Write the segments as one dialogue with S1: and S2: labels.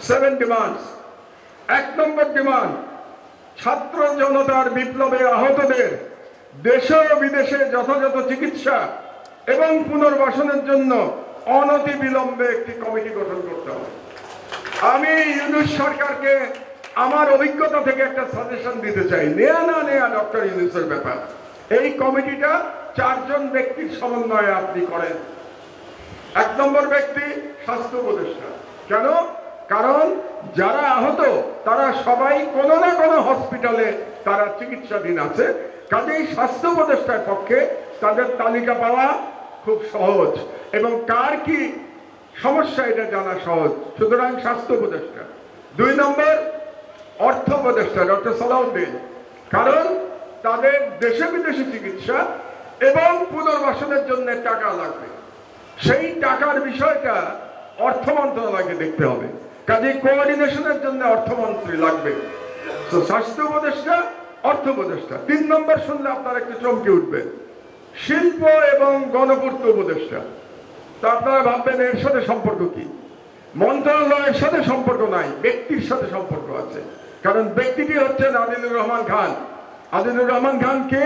S1: 7 demands। 1 নম্বর demand, ছাত্র জনতার বিপ্লবে আহতদের দেশে ও বিদেশে যথাযথ চিকিৎসা এবং পুনর্বাসনের জন্য অনতিবিলম্বে একটি কমিটি গঠন করতে হবে। আমি ইউনূস সরকারকে আমার অভিজ্ঞতা থেকে একটা সাজেশন দিতে চাই, নেয়া না নেয়া ডক্টর ইউনূসের ব্যাপার। এই কমিটিটা 4 জন ব্যক্তির সমন্বয়ে আপনি করেন। 1 নম্বর ব্যক্তি স্বাস্থ্য উপদেষ্টা। কেন? কারণ যারা আহত তারা সবাই কোনো না কোনো হসপিটালে তারা চিকিৎসাধীন আছে, কাজেই স্বাস্থ্য উপদেষ্টার পক্ষে তাদের তালিকা পাওয়া খুব সহজ এবং কার কি সমস্যা এটা জানা সহজ, সুতরাং স্বাস্থ্য উপদেষ্টা। 2 নম্বর অর্থ উপদেষ্টা ডক্টর সালাউদ্দিন, কারণ তাদের দেশে বিদেশে চিকিৎসা এবং পুনর্বাসনের জন্য টাকা লাগবে, সেই টাকার বিষয়টা অর্থ মন্ত্রণালয়কে দেখতে হবে, কাজে কোঅর্ডিনেশনের জন্য অর্থমন্ত্রী লাগবে। তো স্বাস্থ্য উপদেষ্টা, অর্থ উপদেষ্টা। 3 নম্বর শুনলে আপনারা একটু চমকে উঠবেন, শিল্প এবং গণপূর্ত উপদেষ্টা। তো আপনারা ভাববেন এর সাথে সম্পর্ক কি? মন্ত্রণালয়ের সাথে সম্পর্ক নাই, ব্যক্তির সাথে সম্পর্ক আছে, কারণ ব্যক্তিটি হচ্ছেন আদিলুর রহমান খান। আদিলুর রহমান খান কে?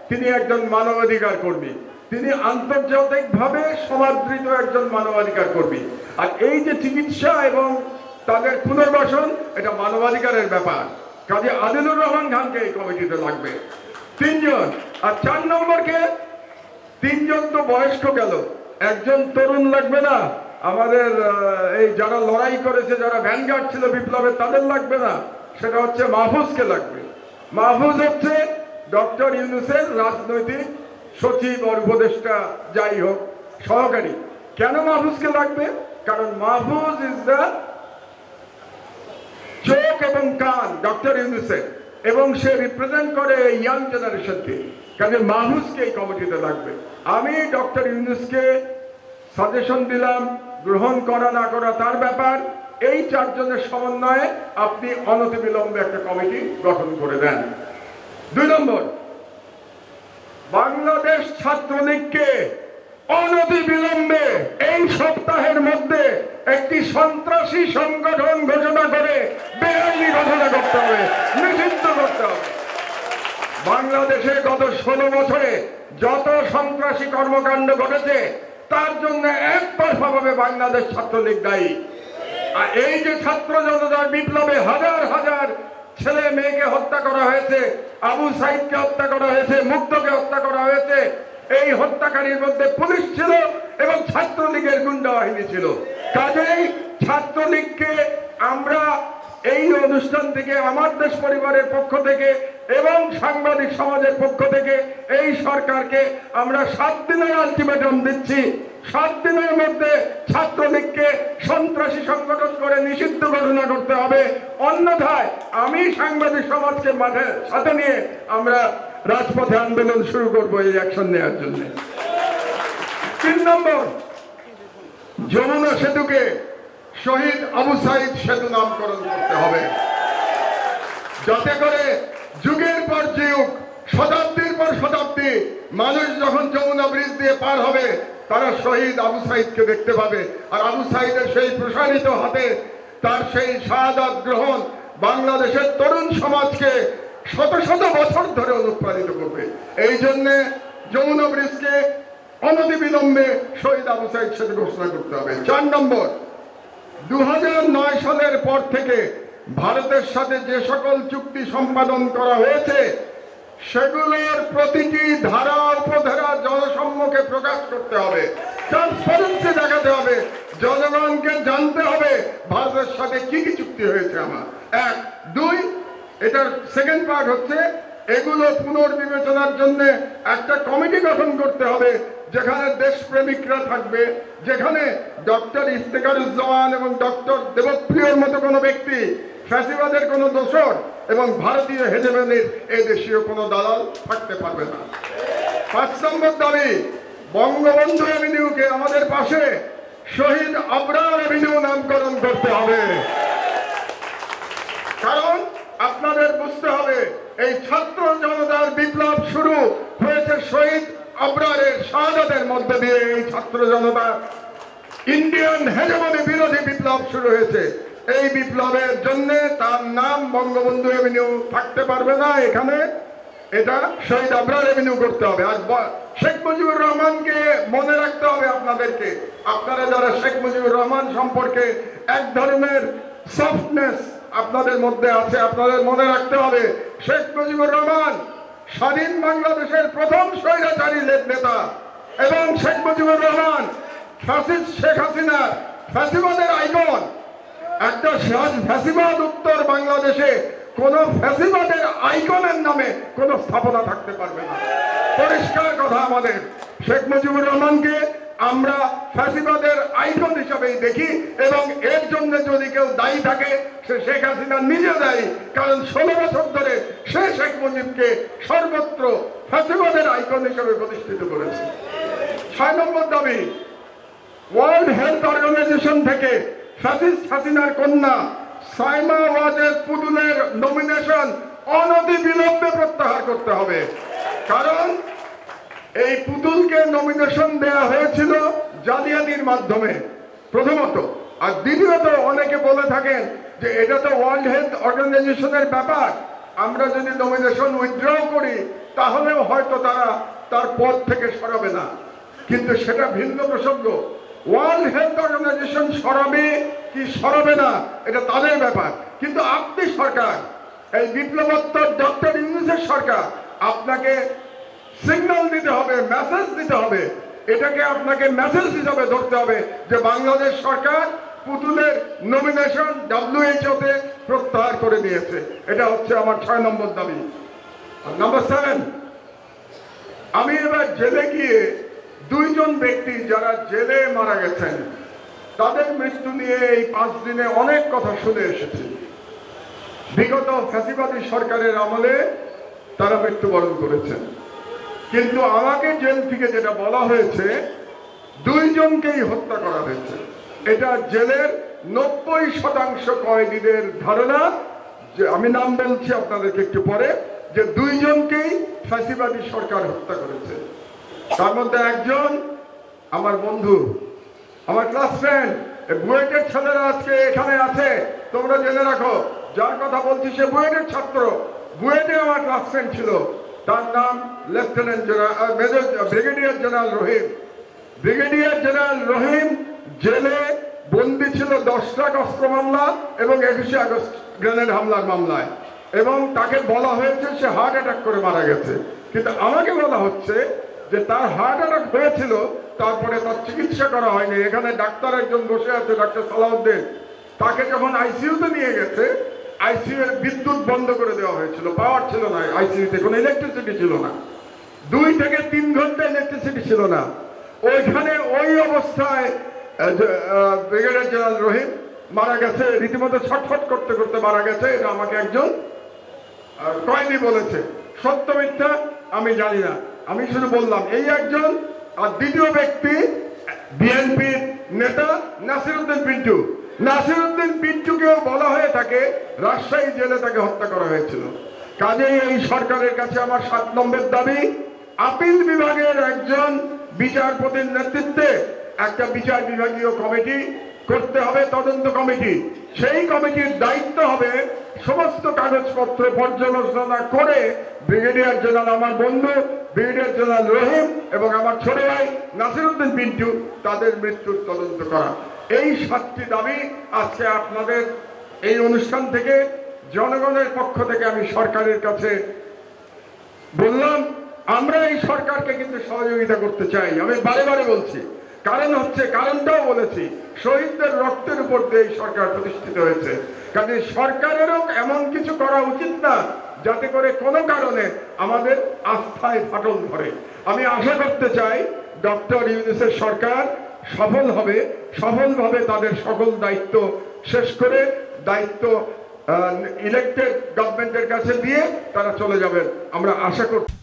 S1: তিনি একজন মানবাধিকার কর্মী, তিনি আন্তর্জাতিকভাবে সমাদৃত একজন মানবাধিকার কর্মী। আর এই যে চিকিৎসা এবং তাদের পুনর্বাসন, এটা মানবাধিকারের ব্যাপার, কাজে আদিলুর রহমান খানকে এই কমিটিতে লাগবে। 3 জন। আর 4 নম্বরকে, 3 জন তো বয়স্ক গেল, একজন তরুণ লাগবে না? আমাদের এই যারা লড়াই করেছে, যারা ভ্যানগার্ড ছিল বিপ্লবের, তাদের লাগবে না? সেটা হচ্ছে মাহফুজকে লাগবে। মাহফুজ হচ্ছে ডক্টর ইউনূসের রাজনৈতিক সচিব আর উপদেষ্টা, যাই হোক সহকারী। কেন মাহফুজকে লাগবে? কারণ মাহফুজ ইজ দ্য চোখ এবং কান ডক্টর ইউনূসের, এবং সে রিপ্রেজেন্ট করে ইয়াং জেনারেশনকে, কাজে মাহফুজকে এই কমিটিতে লাগবে। আমি ডক্টর ইউনূসকে সাজেশন দিলাম, গ্রহণ করা না করা তার ব্যাপার। এই 4 জনের সমন্বয়ে আপনি অনতিবিলম্বে একটা কমিটি গঠন করে দেন। 2 নম্বর, বাংলাদেশ ছাত্রলীগকে অনতিবিলম্বে এই সপ্তাহের মধ্যে একটি সন্ত্রাসী সংগঠন ঘোষণা করে বেআইনি ঘোষণা করতে হবে, নিষিদ্ধ করতে হবে। বাংলাদেশে গত 16 বছরে যত সন্ত্রাসী কর্মকাণ্ড ঘটেছে তার জন্য একতরফাভাবে বাংলাদেশ ছাত্রলীগ দায়ী। আর এই যে ছাত্র জনতার বিপ্লবে হাজার হাজার ছেলে মেয়েকে হত্যা করা হয়েছে, আবু সাইদকে হত্যা করা হয়েছে, মুগ্ধকে হত্যা করা হয়েছে, এই হত্যাকারীর মধ্যে পুলিশ ছিল এবং ছাত্রলীগের গুন্ডা বাহিনী ছিল। কাজেই ছাত্রলীগকে আমরা এই অনুষ্ঠান থেকে, আমার দেশ পরিবারের পক্ষ থেকে এবং সাংবাদিক সমাজের পক্ষ থেকে এই সরকারকে আমরা 7 দিনের আলটিমেটাম দিচ্ছি। 7 দিনের মধ্যে ছাত্রলীগকে সন্ত্রাসী সংগঠন করে নিষিদ্ধ ঘোষণা করতে হবে, অন্যথায় আমি সাংবাদিক সমাজকে মাঠে সাথে নিয়ে আমরা রাজপথে আন্দোলন শুরু করব এই অ্যাকশন নেওয়ার জন্য। 3 নম্বর, যমুনা সেতুকে শহীদ আবু সাইদ সেতু নামকরণ করতে হবে, যাতে করে যুগের পর যুগ, শতাব্দীর পর শতাব্দী মানুষ যখন যমুনা ব্রিজ দিয়ে পার হবে তারা শহীদ আবু সাইদকে দেখতে পাবে। আর আবু সাইদের সেই প্রসারিত হাতে তার সেই শাহাদাত গ্রহণ বাংলাদেশের তরুণ সমাজকে শত শত বছর ধরে অনুপ্রাণিত করবে। এই জন্য যমুনা ব্রিজকে অনতিবিলম্বে শহীদ আবু সাইদ সেতু ঘোষণা করতে হবে। 4 নম্বর, 2009 সালের পর থেকে ভারতের সাথে যে সকল চুক্তি সম্পাদন করা হয়েছে সেগুলোর প্রতিটি ধারা উপধারা জনসম্মুখে প্রকাশ করতে হবে, ট্রান্সপারেন্সি দেখাতে হবে, জনগণকে জানতে হবে ভারতের সাথে কি কি চুক্তি হয়েছে আমার। 1, 2, এটার সেকেন্ড পার্ট হচ্ছে এগুলো পুনর্বিবেচনার জন্য একটা কমিটি গঠন করতে হবে, যেখানে দেশপ্রেমিকরা থাকবে, যেখানে ডক্টর ইফতেখারুজ্জামান এবং ডক্টর দেবপ্রিয়র মতো কোনো ব্যক্তি, ফ্যাসিবাদের কোনো দোসর এবং ভারতীয় হেজেমনির এই দেশীয় কোনো দালাল থাকতে পারবে না। 5 নম্বর দাবি, বঙ্গবন্ধু এভিনিউকে আমাদের পাশে শহীদ আবরার এভিনিউ নামকরণ করতে হবে। কারণ আপনাদের বুঝতে হবে এই ছাত্র জনতার বিপ্লব শুরু হয়েছে শহীদ আবরারের শাহাদাতের মধ্যে দিয়ে। এই ছাত্র জনতা ইন্ডিয়ান হেজেমনি বিরোধী বিপ্লব শুরু হয়েছে। এই বিপ্লবের জন্য তার নাম বঙ্গবন্ধু এভিনিউ থাকতে পারবে না এখানে, এটা শহীদ আবরার এভিনিউ করতে হবে। আর শেখ মুজিবুর রহমানকে মনে রাখতে হবে আপনাদেরকে, আপনারা যারা শেখ মুজিবুর রহমান সম্পর্কে এক ধরনের সফটনেস আপনাদের মধ্যে আছে, আপনাদের মনে রাখতে হবে শেখ মুজিবুর রহমান স্বাধীন বাংলাদেশের প্রথম স্বৈরাচারী নেতা, এবং শেখ মুজিবুর রহমান ফ্যাসিস্ট শেখ হাসিনা ফ্যাসিবাদের আইকন। একটা ফ্যাসিবাদ উত্তর বাংলাদেশে কোন ফ্যাসিবাদের আইকনের নামে কোন স্থাপনা থাকতে পারবে না। পরিষ্কার কথা আমাদের, শেখ মুজিবুর রহমানকে আমরা ফ্যাসিবাদের আইকন হিসাবেই দেখি, এবং এর জন্য যদি কেউ দায়ী থাকে সে শেখ হাসিনা নিজে দায়ী, কারণ 16 বছর ধরে সে শেখ মুজিবকে সর্বত্র ফ্যাসিবাদের আইকন হিসাবে প্রতিষ্ঠিত করেছে। 6 নম্বর দাবি, ওয়ার্ল্ড হেলথ অর্গানাইজেশন থেকে ফ্যাসিস্ট হাসিনার কন্যা সাইমা ওয়াজেদ পুতুলের নমিনেশন অনতিবিলম্বে প্রত্যাহার করতে হবে। কারণ এই পুতুলকে নমিনেশন দেয়া হয়েছিল জালিয়াতির মাধ্যমে প্রথমত, আর দ্বিতীয়ত অনেকে বলে থাকেন যে এটা তো ওয়ার্ল্ড হেলথ অর্গানাইজেশনের ব্যাপার, আমরা যদি নমিনেশন উইথড্র করি তাহলেও হয়তো তারা তার পদ থেকে সরাবে না, কিন্তু সেটা ভিন্ন প্রসঙ্গ। ওয়ার্ল্ড হেলথ অর্গানাইজেশন সরাবে কি সরাবে না এটা তাদের ব্যাপার, কিন্তু আপনি সরকার, এই বিপ্লবোত্তর ডক্টর ইউনূসের সরকার, আপনাকে সিগন্যাল দিতে হবে, মেসেজ দিতে হবে, এটাকে আপনাকে মেসেজ হিসাবে ধরতে হবে যে বাংলাদেশ সরকার পুতুলের নমিনেশন WHO তে প্রত্যাহার করে দিয়েছে। এটা হচ্ছে আমার 6 নম্বর দাবি। নাম্বার 7, আমি এবার জেলে গিয়ে 2 জন ব্যক্তি যারা জেলে মারা গেছেন তাদের মৃত্যু নিয়ে এই 5 দিনে অনেক কথা শুনে এসেছি। বিগত ফ্যাসিবাদী সরকারের আমলে তারা মৃত্যুবরণ করেছেন, কিন্তু আমাকে জেল থেকে যেটা বলা হয়েছে 2 জনকেই হত্যা করা হয়েছে। এটা জেলের 90% কয়েদিদের ধারণা, যে আমি নাম বলছি আপনাদেরকে একটু পরে, যে 2 জনকেই ফ্যাসিবাদী সরকার হত্যা করেছে। তার মধ্যে একজন আমার বন্ধু, আমার ক্লাস ফ্রেন্ড, বুয়েটের ছেলেরা আজকে এখানে আছে, তোমরা জেনে রাখো, যার কথা বলছি সে বুয়েটের ছাত্র, বুয়েটে আমার ক্লাস ফ্রেন্ড ছিল, তার নাম lieutenant general major brigadier general Rahim. Brigadier general Rahim জেলে বন্দী ছিল 10 লাখ অস্ত্র মামলা এবং 21শে আগস্ট গ্রেনেড হামলার মামলায়, এবং তাকে বলা হয়েছে সে হার্ট অ্যাটাক করে মারা গেছে, কিন্তু আমাকে বলা হচ্ছে যে তার হার্ট অ্যাটাক হয়েছিল, তারপরে তার চিকিৎসা করা হয়নি। এখানে ডাক্তার একজন বসে আছে, ডাক্তার সালাউদ্দিন, তাকে যখন আইসিইউতে নিয়ে গেছে, আইসিইউ এর বিদ্যুৎ বন্ধ করে দেওয়া হয়েছিল, পাওয়ার ছিল না আইসিইউতে, কোনো ইলেকট্রিসিটি ছিল না, 2 থেকে 3 ঘন্টা ইলেকট্রিসিটি ছিল না। ওইখানে ওই অবস্থায় ব্রিগেডিয়ার জেনারেল রহিম মারা গেছে, রীতিমতো ছটফট করতে করতে মারা গেছে। এটা আমাকে একজন কয়েদি বলেছে, সত্য মিথ্যা আমি জানি না, আমি শুধু বললাম এই একজন। আর দ্বিতীয় ব্যক্তি বিএনপির নেতা নাসিরউদ্দিন পিন্টু। নাসিরউদ্দিন পিন্টুকেও বলা হয়ে থাকে রাজশাহী জেলে তাকে হত্যা করা হয়েছিল। কাজেই এই সরকারের কাছে আমার 7 নম্বর দাবি, আপিল বিভাগের একজন বিচারপতির নেতৃত্বে একটা বিচার বিভাগীয় কমিটি করতে হবে, তদন্ত কমিটি। সেই কমিটির দায়িত্ব হবে সমস্ত কাগজপত্র পর্যালোচনা করে ব্রিগেডিয়ার জেনারেল আমার বন্ধু ব্রিগেডিয়ার জেনারেল রহিম এবং আমার ছোট ভাই নাসিরউদ্দিন পিন্টু তাদের মৃত্যুর তদন্ত করা। এই 7টি দাবি আজকে আপনাদের এই অনুষ্ঠান থেকে জনগণের পক্ষ থেকে আমি সরকারের কাছে বললাম। আমরা এই সরকারকে কিন্তু সহযোগিতা করতে চাই, আমি বারে বারে বলছি। কারণটাও বলেছি, শহীদদের রক্তের উপর দিয়ে এই সরকার প্রতিষ্ঠিত হয়েছে। কাজে সরকারেরও এমন কিছু করা উচিত না যাতে করে কোনো কারণে আমাদের আস্থায় ফাটল ধরে। আমি আশা করতে চাই ডক্টর ইউনূসের সরকার সফলভাবে তাদের সকল দায়িত্ব শেষ করে দায়িত্ব ইলেক্টেড গভর্নমেন্টের কাছে দিয়ে তারা চলে যাবেন, আমরা আশা করছি।